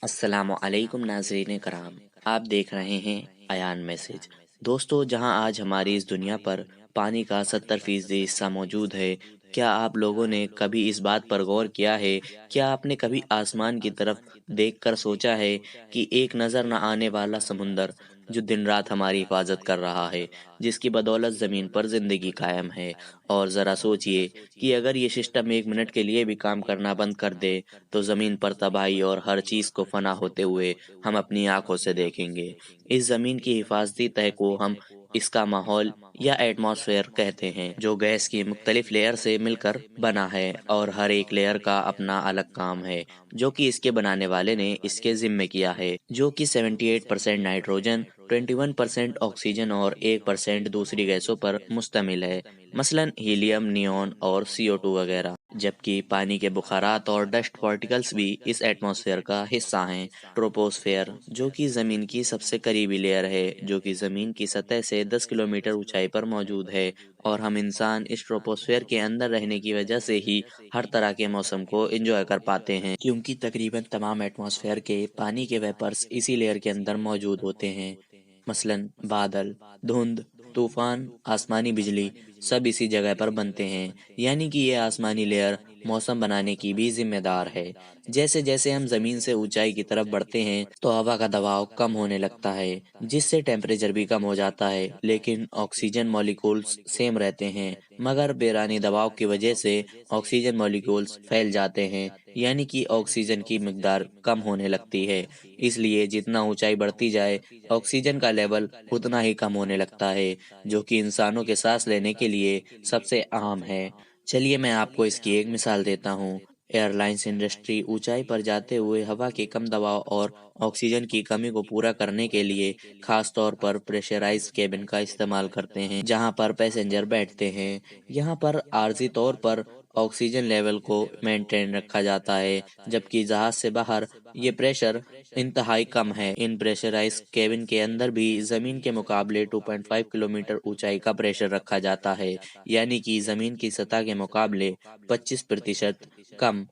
السلام علیکم ناظرین کرام، آپ دیکھ رہے ہیں ایان میسج۔ دوستو، جہاں آج ہماری اس دنیا پر پانی کا 70% حصہ موجود ہے، کیا آپ لوگوں نے کبھی اس بات پر غور کیا ہے؟ کیا آپ نے کبھی آسمان کی طرف دیکھ کر سوچا ہے کہ ایک نظر نہ آنے والا سمندر جو دن رات ہماری حفاظت کر رہا ہے، جس کی بدولت زمین پر زندگی قائم ہے؟ اور ذرا سوچئے کہ اگر یہ سسٹم 1 منٹ کے لیے بھی کام کرنا بند کر دے تو زمین پر تباہی اور ہر چیز کو فنا ہوتے ہوئے ہم اپنی آنکھوں سے دیکھیں گے۔ اس زمین کی حفاظتی تہ کو ہم اس کا ماحول یا ایٹماسفیئر کہتے ہیں، جو گیس کی مختلف لیئر سے مل کر بنا ہے، اور ہر ایک لیئر کا اپنا الگ کام ہے جو کہ اس کے بنانے والے نے اس کے ذمے کیا ہے، جو کہ 78% نائٹروجن، 21% آکسیجن اور 1% دوسری گیسوں پر مشتمل ہے، مثلاً ہیلیم، نیون اور CO2 وغیرہ۔ جبکہ پانی کے بخارات اور ڈسٹ پارٹیکلز بھی اس ایٹماسفیئر کا حصہ ہیں۔ ٹروپوسفیئر، جو کہ زمین کی سب سے قریبی لیئر ہے، جو کہ زمین کی سطح سے 10 کلومیٹر اونچائی پر موجود ہے، اور ہم انسان اس ٹروپوسفیئر کے اندر رہنے کی وجہ سے ہی ہر طرح کے موسم کو انجوائے کر پاتے ہیں، کیونکہ تقریباً تمام ایٹماسفیئر کے پانی کے ویپرز اسی لیئر کے اندر موجود ہوتے ہیں، مثلاً بادل، دھند، طوفان، آسمانی بجلی، سب اسی جگہ پر بنتے ہیں، یعنی کہ یہ آسمانی لیئر موسم بنانے کی بھی ذمہ دار ہے۔ جیسے جیسے ہم زمین سے اونچائی کی طرف بڑھتے ہیں تو ہوا کا دباؤ کم ہونے لگتا ہے، جس سے ٹیمپریچر بھی کم ہو جاتا ہے، لیکن آکسیجن مالیکولز سیم رہتے ہیں، مگر بیرانی دباؤ کی وجہ سے آکسیجن مالیکولز پھیل جاتے ہیں، یعنی کہ آکسیجن کی مقدار کم ہونے لگتی ہے۔ اس لیے جتنا اونچائی بڑھتی جائے آکسیجن کا لیول اتنا ہی کم ہونے لگتا ہے، جو کہ انسانوں کے سانس لینے کے لیے سب سے اہم ہے۔ چلیے میں آپ کو اس کی ایک مثال دیتا ہوں۔ ایئر لائنز انڈسٹری اونچائی پر جاتے ہوئے ہوا کے کم دباؤ اور آکسیجن کی کمی کو پورا کرنے کے لیے خاص طور پر پریشرائز کیبن کا استعمال کرتے ہیں، جہاں پر پیسنجر بیٹھتے ہیں۔ یہاں پر عارضی طور پر آکسیجن لیول کو مینٹین رکھا جاتا ہے، جبکہ جہاز سے باہر یہ پریشر انتہائی کم ہے۔ ان پریشرائز کیبن کے اندر بھی زمین کے مقابلے 2.5 کلومیٹر اونچائی کا پریشر رکھا جاتا ہے، یعنی کہ زمین کی سطح کے مقابلے 25% کم۔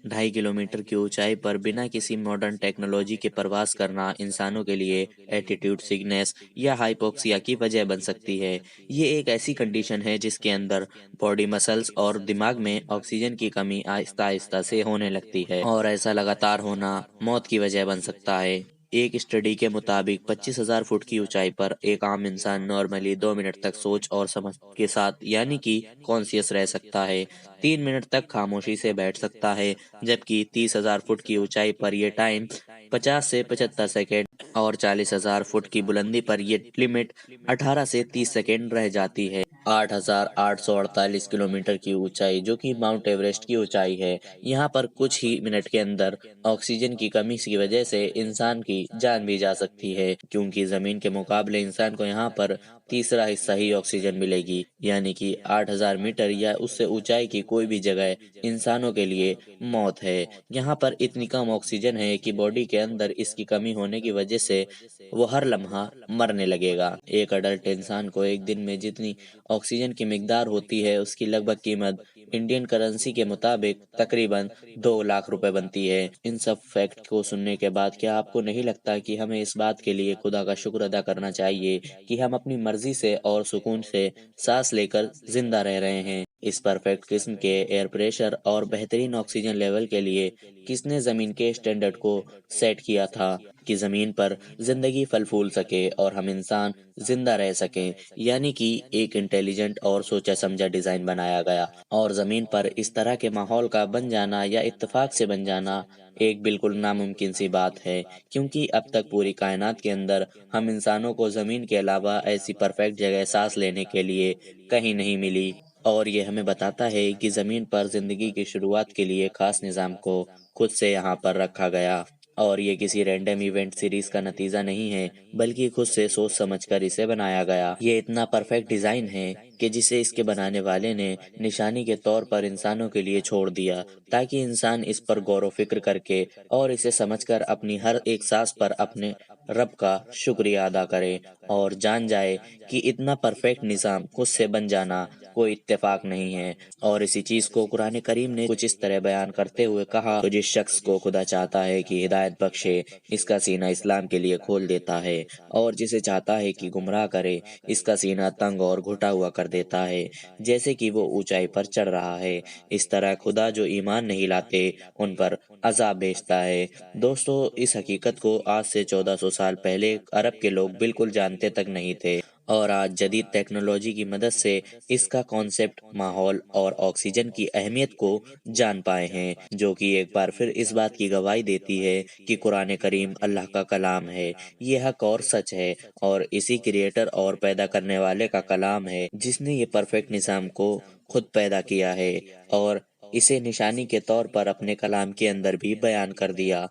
2.5 کلومیٹر کی اونچائی پر بنا کسی ماڈرن ٹیکنالوجی کے پرواز کرنا انسانوں کے لیے ایلٹیٹیوڈ سکنس یا ہائپوکسیا کی وجہ بن سکتی ہے۔ یہ ایک ایسی کنڈیشن ہے جس کے اندر باڈی مسلز اور دماغ میں آکسیجن کی کمی آہستہ آہستہ سے ہونے لگتی ہے، اور ایسا لگاتار ہونا موت کی وجہ بن سکتا ہے۔ ایک اسٹڈی کے مطابق 25,000 فٹ کی اونچائی پر ایک عام انسان نارملی 2 منٹ تک سوچ اور سمجھ کے ساتھ یعنی کہ کانشیس رہ سکتا ہے، 3 منٹ تک خاموشی سے بیٹھ سکتا ہے، جبکہ 30,000 فٹ کی اونچائی پر یہ ٹائم 50 سے 75 سیکنڈ اور 40,000 فٹ کی بلندی پر یہ لمٹ 18 سے 30 سیکنڈ رہ جاتی ہے۔ 8,848 کلومیٹر کی اونچائی، جو کہ ماؤنٹ ایوریسٹ کی اونچائی ہے، یہاں پر کچھ ہی منٹ کے اندر آکسیجن کی کمی کی وجہ سے انسان کی جان بھی جا سکتی ہے، کیونکہ زمین کے مقابلے انسان کو یہاں پر تیسرا حصہ ہی آکسیجن ملے گی، یعنی کہ 8,000 میٹر یا اس سے اونچائی کی کوئی بھی جگہ انسانوں کے لیے موت ہے۔ یہاں پر اتنی کم آکسیجن ہے کہ باڈی کے اندر اس کی کمی ہونے کی وجہ سے وہ ہر لمحہ مرنے لگے گا۔ ایک اڈلٹ انسان کو ایک دن میں جتنی آکسیجن کی مقدار ہوتی ہے اس کی لگ بھگ قیمت انڈین کرنسی کے مطابق تقریباً 2 لاکھ روپے بنتی ہے۔ ان سب فیکٹ کو سننے کے بعد کیا آپ کو نہیں لگتا کہ ہمیں اس بات کے لیے خدا کا شکر ادا کرنا چاہیے کہ ہم اپنی مرضی سے اور سکون سے سانس لے کر زندہ رہ رہے ہیں؟ اس پرفیکٹ قسم کے ایئر پریشر اور بہترین آکسیجن لیول کے لیے کس نے زمین کے اسٹینڈرڈ کو سیٹ کیا تھا کہ زمین پر زندگی پھل پھول سکے اور ہم انسان زندہ رہ سکیں، یعنی کہ ایک انٹیلیجنٹ اور سوچا سمجھا ڈیزائن بنایا گیا، اور زمین پر اس طرح کے ماحول کا بن جانا یا اتفاق سے بن جانا ایک بالکل ناممکن سی بات ہے، کیونکہ اب تک پوری کائنات کے اندر ہم انسانوں کو زمین کے علاوہ ایسی پرفیکٹ جگہ سانس لینے کے لیے کہیں نہیں ملی، اور یہ ہمیں بتاتا ہے کہ زمین پر زندگی کی شروعات کے لیے خاص نظام کو خود سے یہاں پر رکھا گیا، اور یہ کسی رینڈم ایونٹ سیریز کا نتیجہ نہیں ہے، بلکہ خود سے سوچ سمجھ کر اسے بنایا گیا۔ یہ اتنا پرفیکٹ ڈیزائن ہے کہ جسے اس کے بنانے والے نے نشانی کے طور پر انسانوں کے لیے چھوڑ دیا، تاکہ انسان اس پر غور و فکر کر کے اور اسے سمجھ کر اپنی ہر ایک سانس پر اپنے رب کا شکریہ ادا کرے اور جان جائے کہ اتنا پرفیکٹ نظام خود سے بن جانا کوئی اتفاق نہیں ہے۔ اور اسی چیز کو قرآن کریم نے کچھ اس طرح بیان کرتے ہوئے کہا، تو جس شخص کو خدا چاہتا ہے کہ ہدایت بخشے اس کا سینہ اسلام کے لیے کھول دیتا ہے، اور جسے چاہتا ہے کہ گمراہ کرے اس کا سینہ تنگ اور گھٹا ہوا کر دیتا ہے، جیسے کہ وہ اونچائی پر چڑھ رہا ہے۔ اس طرح خدا جو ایمان نہیں لاتے ان پر عذاب بھیجتا ہے۔ دوستو، اس حقیقت کو آج سے 1400 سال پہلے عرب کے لوگ بالکل جانتے تک نہیں تھے، اور آج جدید ٹیکنالوجی کی مدد سے اس کا کانسیپٹ، ماحول اور آکسیجن کی اہمیت کو جان پائے ہیں، جو کہ ایک بار پھر اس بات کی گواہی دیتی ہے کہ قرآن کریم اللہ کا کلام ہے، یہ حق اور سچ ہے، اور اسی کریٹر اور پیدا کرنے والے کا کلام ہے جس نے یہ پرفیکٹ نظام کو خود پیدا کیا ہے، اور اسے نشانی کے طور پر اپنے کلام کے اندر بھی بیان کر دیا۔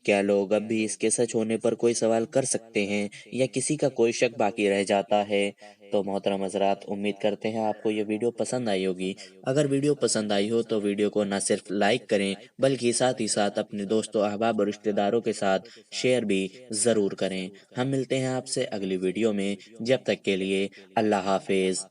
کیا لوگ اب بھی اس کے سچ ہونے پر کوئی سوال کر سکتے ہیں، یا کسی کا کوئی شک باقی رہ جاتا ہے؟ تو محترم حضرات، امید کرتے ہیں آپ کو یہ ویڈیو پسند آئی ہوگی۔ اگر ویڈیو پسند آئی ہو تو ویڈیو کو نہ صرف لائک کریں بلکہ ساتھ ہی ساتھ اپنے دوستوں، احباب اور رشتہ داروں کے ساتھ شیئر بھی ضرور کریں۔ ہم ملتے ہیں آپ سے اگلی ویڈیو میں، جب تک کے لیے اللہ حافظ۔